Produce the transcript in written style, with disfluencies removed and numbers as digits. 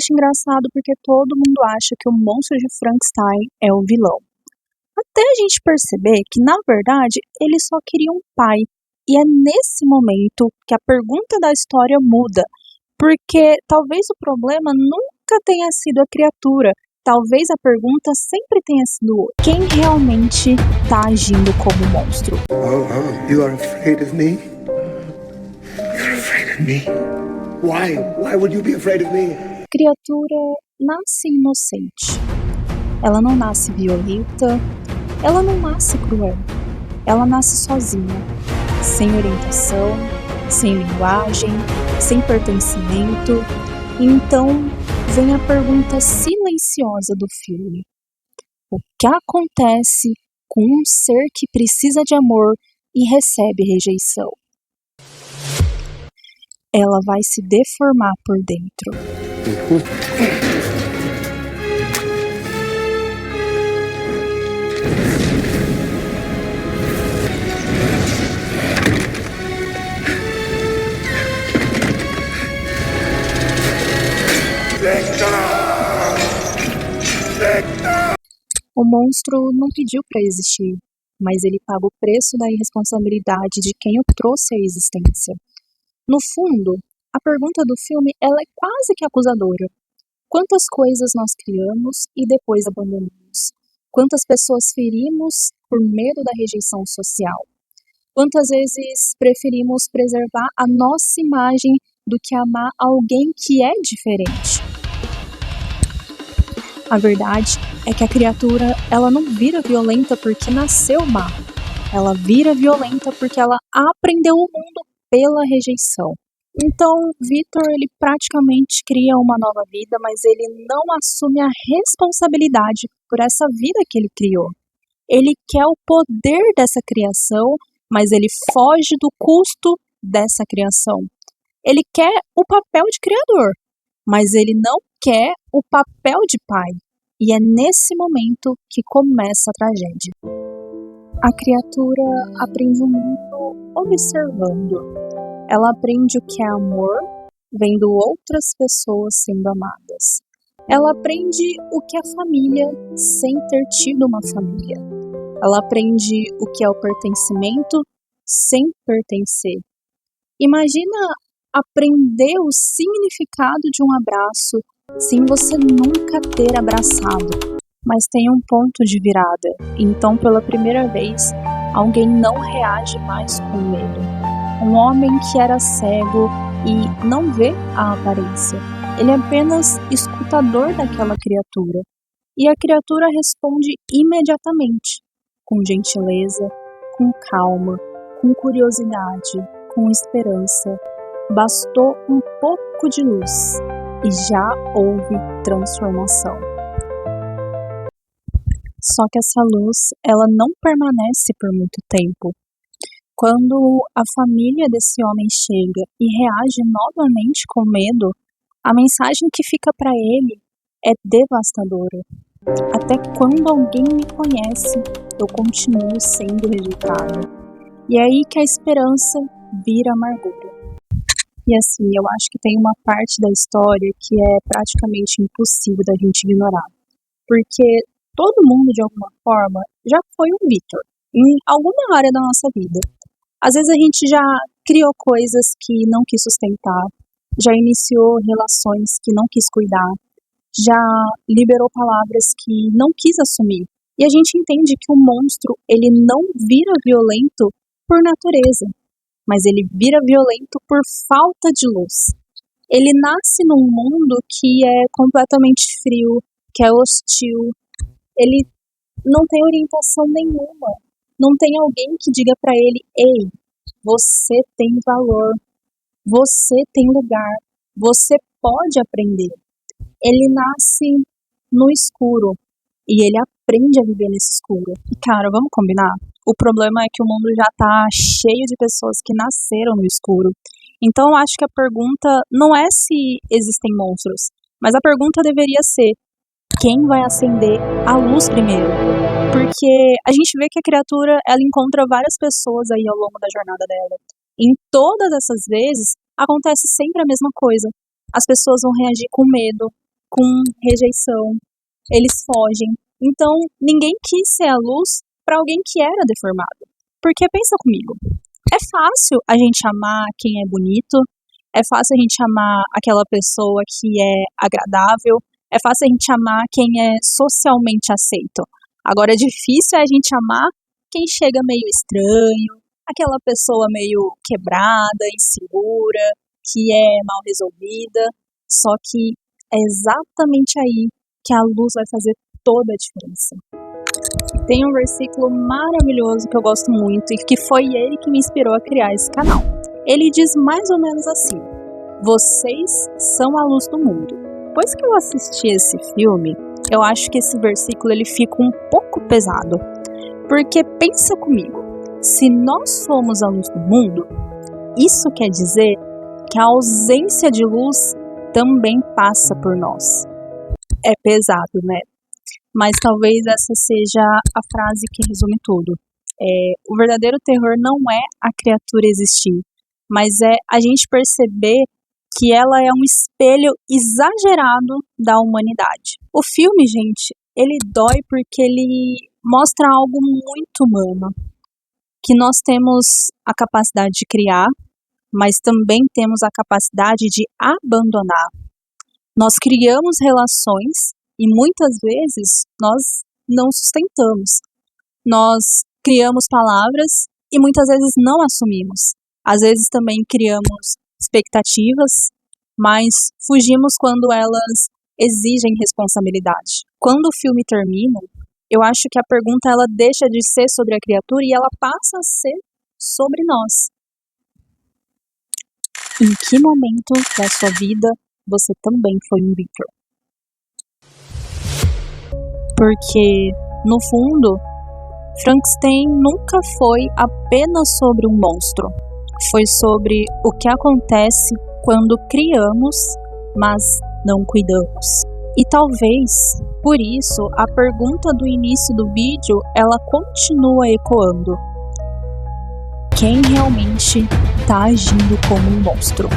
acho engraçado porque todo mundo acha que o monstro de Frankenstein é o vilão. Até a gente perceber que, na verdade, ele só queria um pai. E é nesse momento que a pergunta da história muda. Porque talvez o problema nunca tenha sido a criatura. Talvez a pergunta sempre tenha sido quem realmente está agindo como monstro. You are afraid of me? You're afraid of me? Why? Why would you be afraid of me? A criatura nasce inocente. Ela não nasce violenta. Ela não nasce cruel. Ela nasce sozinha, sem orientação, sem linguagem, sem pertencimento. Então vem a pergunta silenciosa do filme. O que acontece com um ser que precisa de amor e recebe rejeição? Ela vai se deformar por dentro. O monstro não pediu para existir, mas ele paga o preço da irresponsabilidade de quem o trouxe à existência. No fundo, a pergunta do filme ela é quase que acusadora. Quantas coisas nós criamos e depois abandonamos? Quantas pessoas ferimos por medo da rejeição social? Quantas vezes preferimos preservar a nossa imagem do que amar alguém que é diferente? A verdade é que a criatura ela não vira violenta porque nasceu má. Ela vira violenta porque ela aprendeu o mundo pela rejeição. Então, Victor, ele praticamente cria uma nova vida, mas ele não assume a responsabilidade por essa vida que ele criou. Ele quer o poder dessa criação, mas ele foge do custo dessa criação. Ele quer o papel de criador, mas ele não quer o papel de pai. E é nesse momento que começa a tragédia. A criatura aprende o mundo observando. Ela aprende o que é amor, vendo outras pessoas sendo amadas. Ela aprende o que é família sem ter tido uma família. Ela aprende o que é o pertencimento sem pertencer. Imagina aprender o significado de um abraço sem você nunca ter abraçado. Mas tem um ponto de virada. Então, pela primeira vez, alguém não reage mais com medo. Um homem que era cego e não vê a aparência. Ele é apenas escutador daquela criatura. E a criatura responde imediatamente, com gentileza, com calma, com curiosidade, com esperança. Bastou um pouco de luz e já houve transformação. Só que essa luz, ela não permanece por muito tempo. Quando a família desse homem chega e reage novamente com medo, a mensagem que fica para ele é devastadora. Até quando alguém me conhece, eu continuo sendo rejeitado. E é aí que a esperança vira amargura. E assim, eu acho que tem uma parte da história que é praticamente impossível da gente ignorar. Porque todo mundo, de alguma forma, já foi um Victor, em alguma área da nossa vida. Às vezes a gente já criou coisas que não quis sustentar, já iniciou relações que não quis cuidar, já liberou palavras que não quis assumir. E a gente entende que o monstro, ele não vira violento por natureza, mas ele vira violento por falta de luz. Ele nasce num mundo que é completamente frio, que é hostil. Ele não tem orientação nenhuma. Não tem alguém que diga para ele, ei, você tem valor, você tem lugar, você pode aprender. Ele nasce no escuro e ele aprende a viver nesse escuro. E cara, vamos combinar? O problema é que o mundo já tá cheio de pessoas que nasceram no escuro. Então eu acho que a pergunta não é se existem monstros, mas a pergunta deveria ser, quem vai acender a luz primeiro? Porque a gente vê que a criatura, ela encontra várias pessoas aí ao longo da jornada dela. Em todas essas vezes, acontece sempre a mesma coisa. As pessoas vão reagir com medo, com rejeição, eles fogem. Então, ninguém quis ser a luz para alguém que era deformado. Porque pensa comigo, é fácil a gente amar quem é bonito, é fácil a gente amar aquela pessoa que é agradável, é fácil a gente amar quem é socialmente aceito. Agora, é difícil a gente amar quem chega meio estranho, aquela pessoa meio quebrada, insegura, que é mal resolvida. Só que é exatamente aí que a luz vai fazer toda a diferença. Tem um versículo maravilhoso que eu gosto muito e que foi ele que me inspirou a criar esse canal. Ele diz mais ou menos assim: vocês são a luz do mundo. Depois que eu assisti esse filme, eu acho que esse versículo ele fica um pouco pesado. Porque pensa comigo, se nós somos a luz do mundo, isso quer dizer que a ausência de luz também passa por nós. É pesado, né? Mas talvez essa seja a frase que resume tudo. O verdadeiro terror não é a criatura existir, mas é a gente perceber que ela é um espelho exagerado da humanidade. O filme, gente, ele dói porque ele mostra algo muito humano, que nós temos a capacidade de criar, mas também temos a capacidade de abandonar. Nós criamos relações e muitas vezes nós não sustentamos. Nós criamos palavras e muitas vezes não assumimos. Às vezes também criamos expectativas, mas fugimos quando elas exigem responsabilidade. Quando o filme termina, eu acho que a pergunta ela deixa de ser sobre a criatura e ela passa a ser sobre nós. Em que momento da sua vida você também foi um Victor? Porque, no fundo, Frankenstein nunca foi apenas sobre um monstro. Foi sobre o que acontece quando criamos, mas não cuidamos. E talvez, por isso, a pergunta do início do vídeo, ela continua ecoando. Quem realmente está agindo como um monstro?